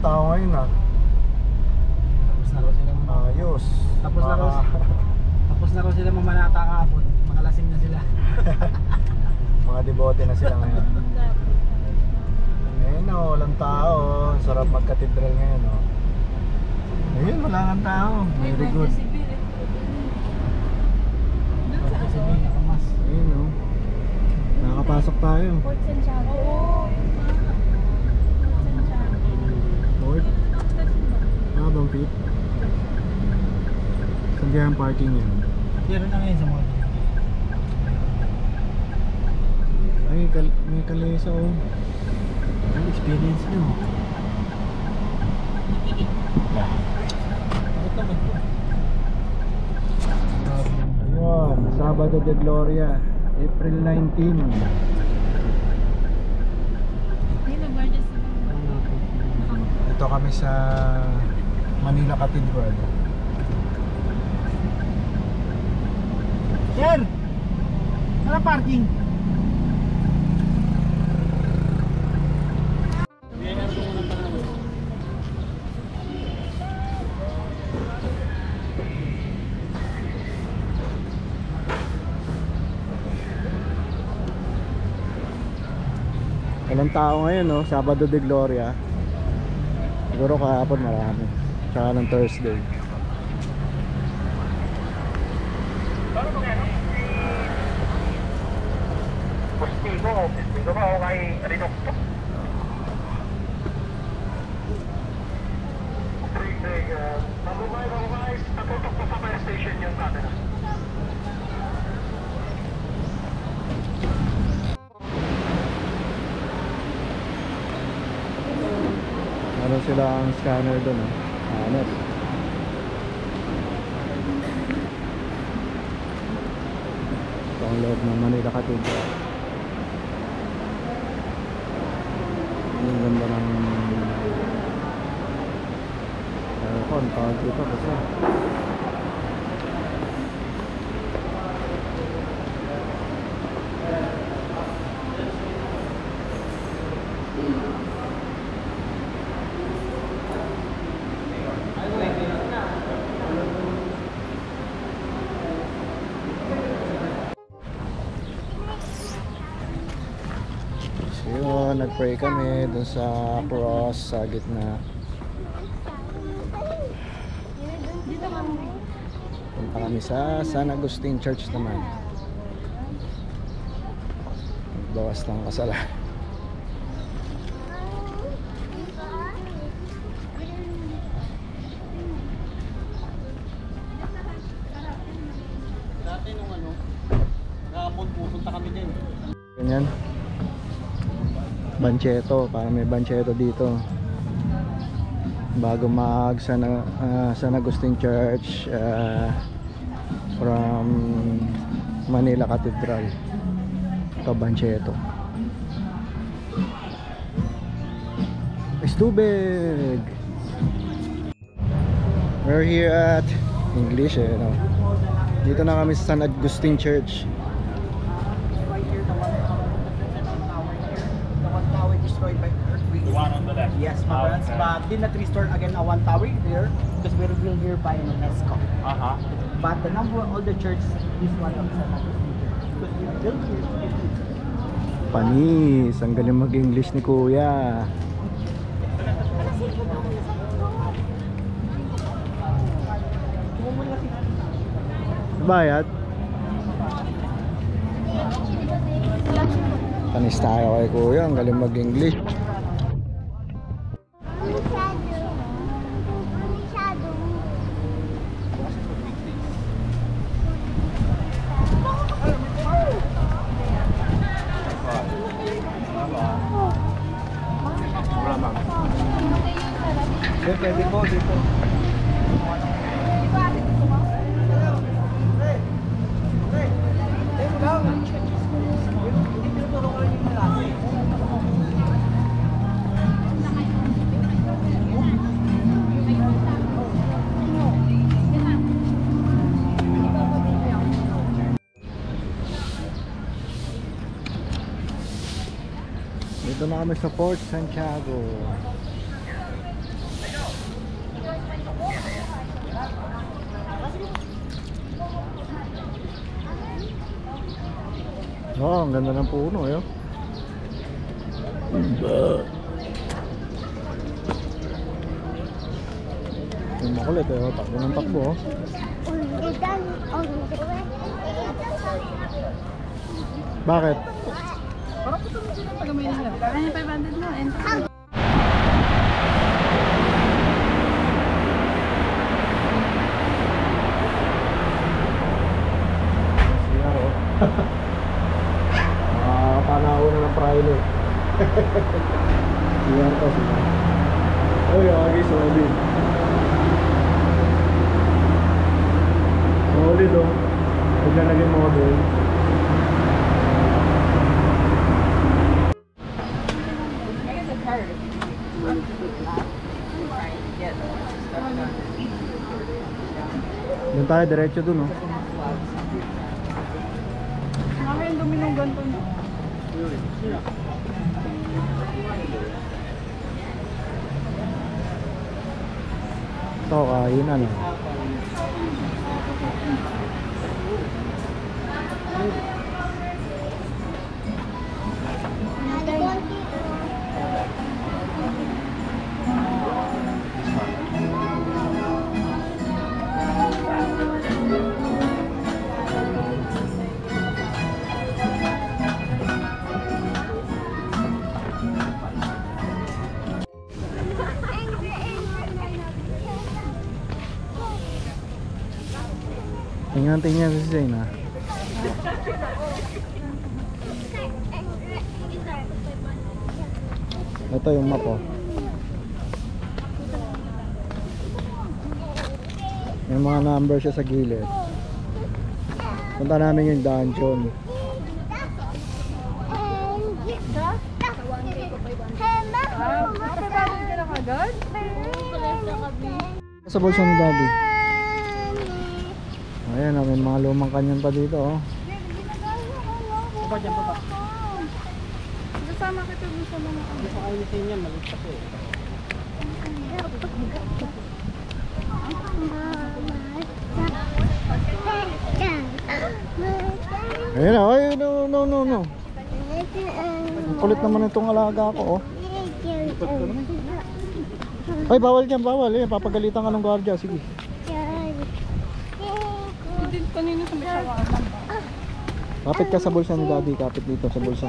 tao ngayon ah. Tapos na raw sila Ayos. Tapos na raw sila mamanata kahapon. Mga lasing na sila. Mga debote na sila ngayon. Ayun o, walang tao. Sarap magkatedral ngayon o. Ayun, wala kang tao. Very good. Ayun o. Nakapasok tayo. Fort Santiago. Oo. Fort? Bang feet? Saan kaya ang parking yan? Meron na ngayon sa mga Ay, may kalesa o. ang experience nyo. Ayun, Sabado de Gloria, April 19. Ito kami sa Manila Cathedral. Sir! Wala parking. Walang tao ngayon no, Sabado de Gloria. Siguro kahapon marami. Tsaka ng Thursday. Postigo ba o kay Rinokto? Magumay, natutok po sa fire station yung camera. Meron silang scanner doon oh. Hanap. Ito ang loob ng Manila Cathedral. Ang ganda ng aircon, tawag dito kasi yun, nag-pray kami dun sa cross sa gitna. Punta kami sa San Agustin Church naman. Bawas ng kasalanan. Dati nung kahapon pupunta kami din. Ganyan. Bancheto, para may bancheto dito bago mag San Agustin Church from Manila Cathedral. Ito bancheto. It's tubig. We're here at English no? Dito na kami sa San Agustin Church. Destroyed by earthquake. The one on the left. Yes, my friends, but did not restore again a one tower there because we were built here by UNESCO. But the number of all the church is one of San Agustin Church because we built here. Panis, ang galing mag-English ni Kuya. Bayad? Panis tayo kay Kuya, ang galing mag-English. Pwede po dito. Dito na kami sa Fort Santiago. Oo, ang ganda ng puno eh. Yung makulit eh, takbo ng takbo oh. Bakit? Parang puto mo sila taga Maynila. Kaya yung 500 mo. Siya oh. Panahon na ng prilo. Siya to sila. Uy, agi solid. Solid oh. Paglalagay mo doon. Doon tayo, diretso doon oh. Nakakain dumi ng ganito niya. Ito, kain ano. Tingnan si Zayna. Ito yung map oh. May mga number siya sa gilid. Punta namin yung dungeon. Agad? Sa bulsa ni Daddy. Ayan, may mga lumang kanyan pa dito oh. Baba dyan, baba. Kasama kita dun sa mga Hindi ko kainitin yan, maliit kasi. Ayan oh, ay, no. Ang kulit naman itong alaga ko oh. Ay, bawal dyan, bawal eh. Papagalitan ka ng gwardiya, sige. Hindi kanina sa may shawarma. Kapit ka sa bulsa ni Daddy, kapit dito sa bulsa.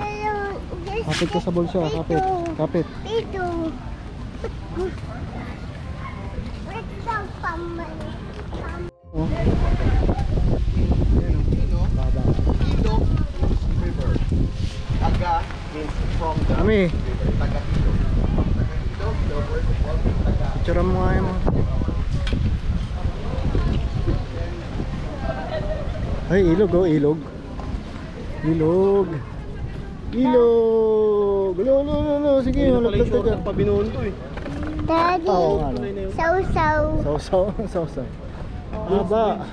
Kapit ka sa bulsa, kapit. Kapit. Dito. Oh. Baba. Ilog River. Taga means from the Kami, river. Taga Ilog. Taga Ilog, the word Taga. picture mo nga yung mga. Ay, ilog oh, ilog. Ilog. Ilog. Lo. Sige, malaglag ka dyan. Pabinoon to eh. Daddy, Oo nga no. saw-saw. Sausaw. Haba.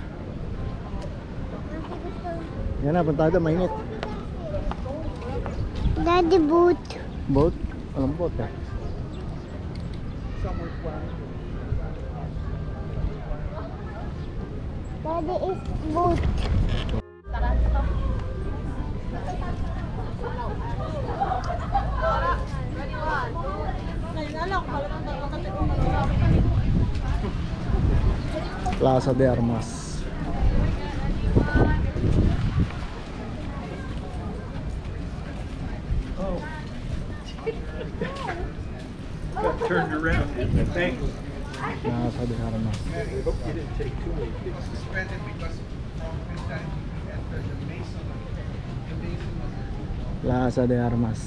Yan na, punta doon, mainit. Daddy, boot. Boat? Anong boat eh? Daddy is boot. Plaza de Armas. Turned around, didn't it? Thanks. Plaza de Armas. You didn't take too many pictures. Suspended because every time you enter the basin, Plaza de Armas.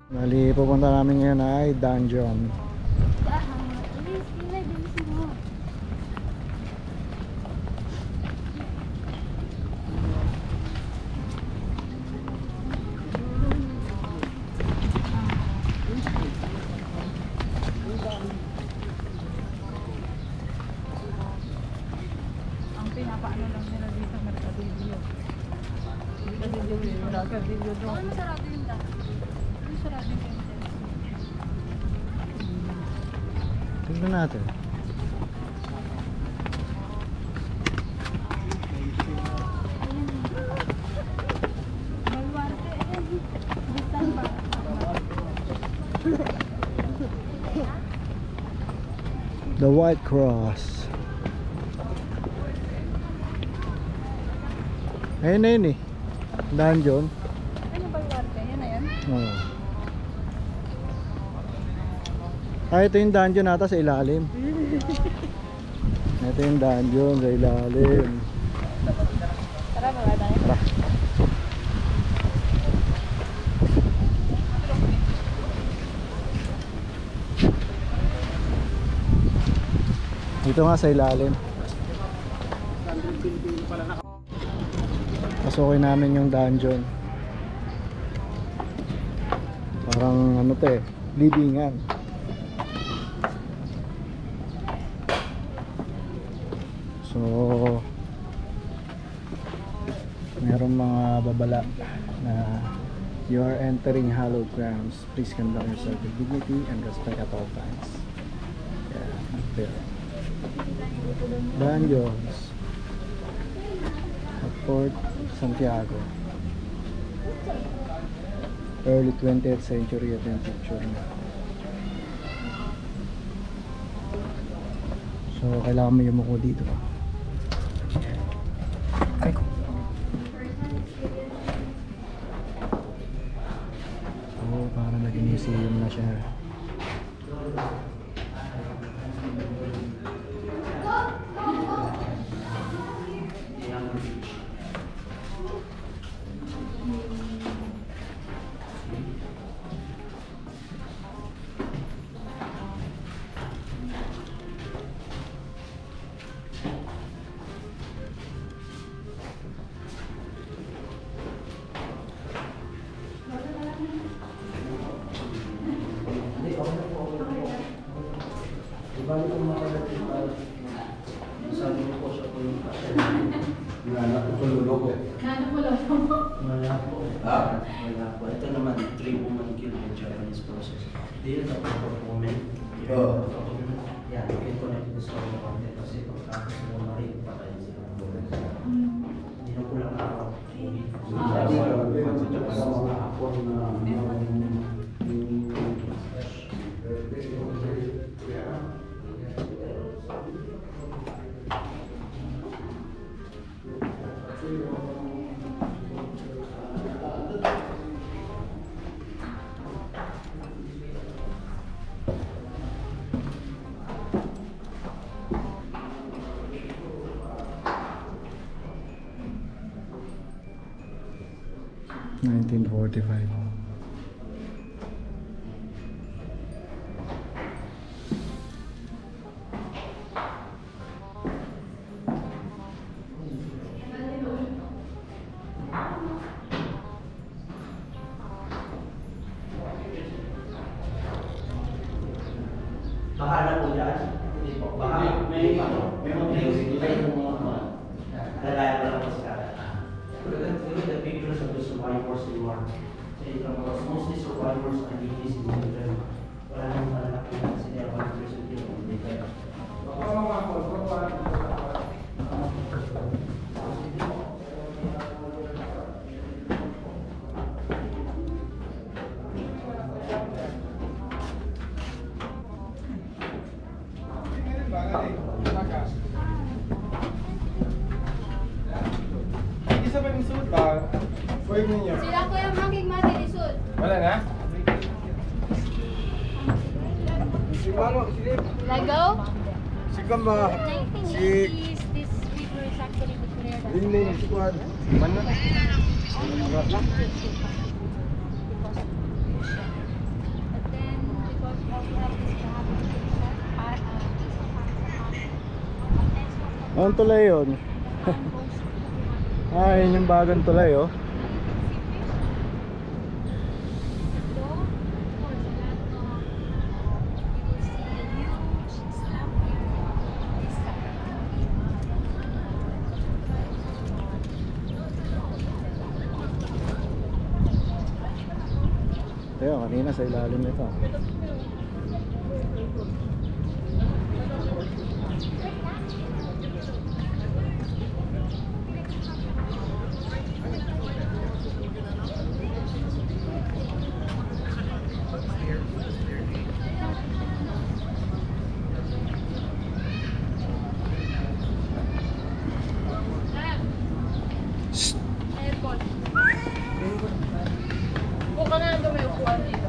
Bali, pupunta namin ngayon ay dungeon. Ang pinapaan ano lang nila dito, Mercadillo. Mercadillo doon. Ano masarado yung dati? Ano sarado yung entrance? Tingnan natin. Baluarte. Bitan ba? The White Cross. Ayun na yun eh. Dungeon. Ano baluarte? Yan na yan? Oo. Ah, ito yung dungeon nata sa ilalim. Ito yung dungeon sa ilalim. Tara, baba tayo. Tara. Dito nga sa ilalim. Pasukin namin yung dungeon. Parang ano to eh, libingan. So merong mga babala na you are entering hallowed grounds. Please conduct yourself with dignity and respect at all times. Yeah, up there. Dungeons at Fort Santiago. Early 20th century at yung picture na. So kailangan mo yumuko dito. Ay ko. So parang naging museum na siya. Ito naman, 3 woman killed in Japanese process. Dito na po woman. Yeah, you can connect to the story of content kasi pagkatapos mo marin, patayin sila. Hindi na kulang araw. $1945. Bahala po dyan. Hindi po. Baka may mga lalaya pa lang po sa kata. Look at the pictures of the survivors in war. Mostly survivors are ladies in children. Wala nang malalaki na sila 1% yung detail. Isa pa yung suit ba? Pwede ninyo. Sila ko yung hanging mati lisod. Wala na? Si Malo, si Dave. Lego? Si Gamba. 1980s, this river is actually declared as Lingling, Squad. Mana? because of pollution. But then, because of this rehabilitation, Anong tulay yun? Ah, yun yung bagong tulay oh. Ito yun, kanina sa ilalim nito. Airport. Buka na lang may upuan dito.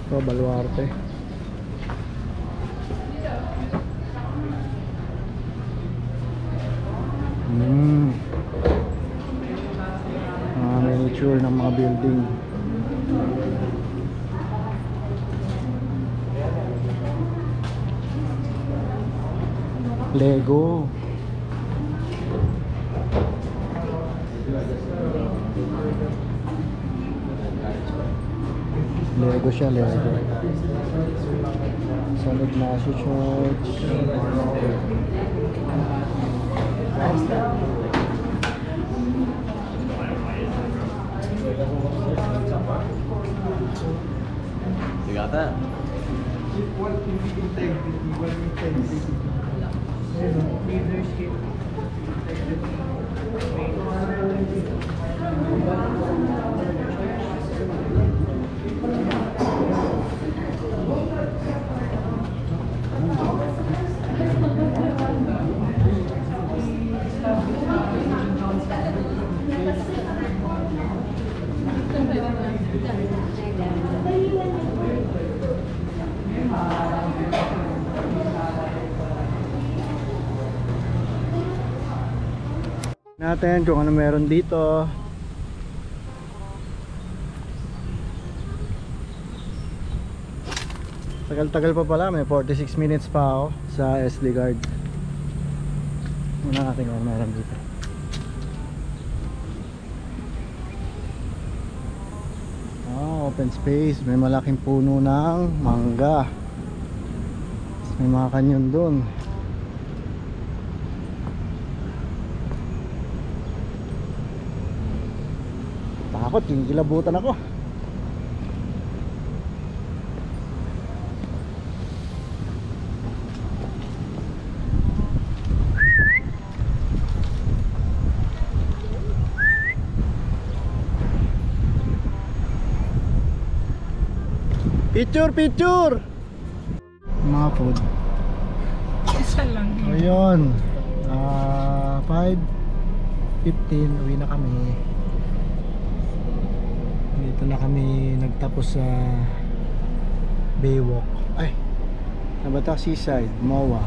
Ito, baluarte. Miniature ng mga building. Lego. Lego siya, Lego. San Ignacio Church. You got that? Natin kung ano meron dito. Tagal-tagal pa pala, may 46 minutes pa ako sa SD card. Muna natin kung ano meron dito. Open space, may malaking puno ng mangga. May mga kanyon dun. Takot, kilabutan ako. Picture, picture! Mga food. Isa lang. Ayun. 5:15, uwi na kami. Dito na kami nagtapos sa Baywalk. Ay, Nabata Seaside, MOA.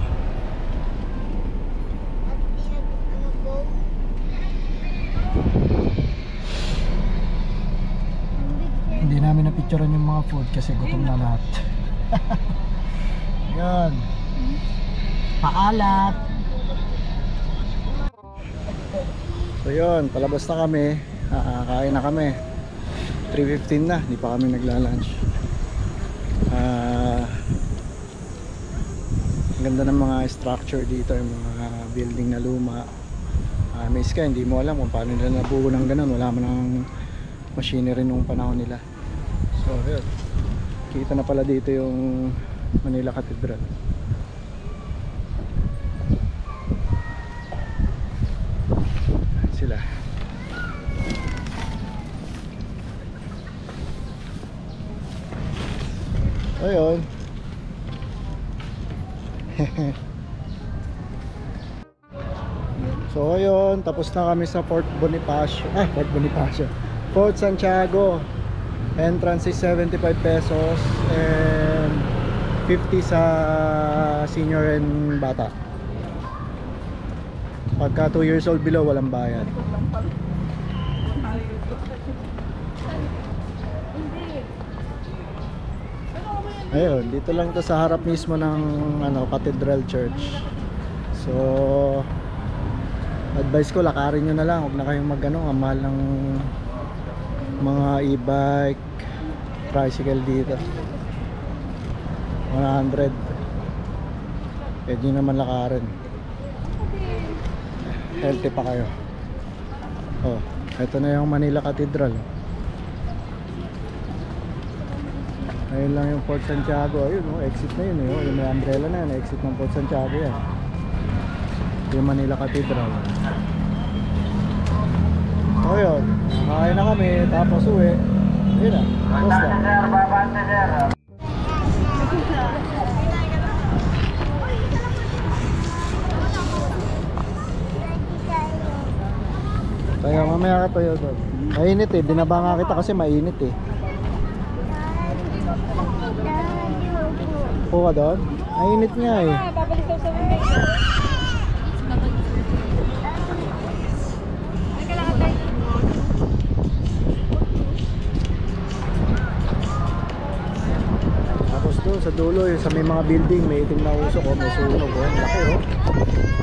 Hindi namin napicturean yung mga food kasi gutom na lahat. Yan. Paalat. So yun, palabas na kami. Kain na kami. 3:15 na, hindi pa kami nagla-lunch. Ganda ng mga structure dito, yung mga building na luma. May sky, hindi mo alam kung paano nila nabuo ng ganun. Wala man ng machinery nung panahon nila. So yun, kita na pala dito yung Manila Cathedral. Sila. Ayun. So ayun, tapos na kami sa Fort Bonifacio. Fort Santiago. Entrance is 75 pesos and 50 sa senior and bata. Pagka 2 years old below, walang bayad. Ayun, dito lang to sa harap mismo ng Cathedral Church. So advice ko, lakarin nyo na lang, huwag na kayong ang mahal ng mga e-bike, tricycle dito. 100. Pwede nyo naman lakarin. Healthy pa kayo. Oh. Ito na yung Manila Cathedral. Ayun lang yung Port Santiago. Ayun, oh, exit na yun. Oh. Yung may umbrella na yun. Exit ng Port Santiago yan. Ito yung Manila Cathedral. So yun, kakain na kami. Tapos uwi. Ayun na. Basta. Kaya mamaya ka tayo doon. Mainit eh, binaba nga kita kasi mainit eh. Upo ka doon? Mainit nga eh. Babalik daw sa mga. Nagkalakad tayo. Tapos doon sa dulo, yung sa may mga building, may itim na usok oh, may sunog oh. Laki oh.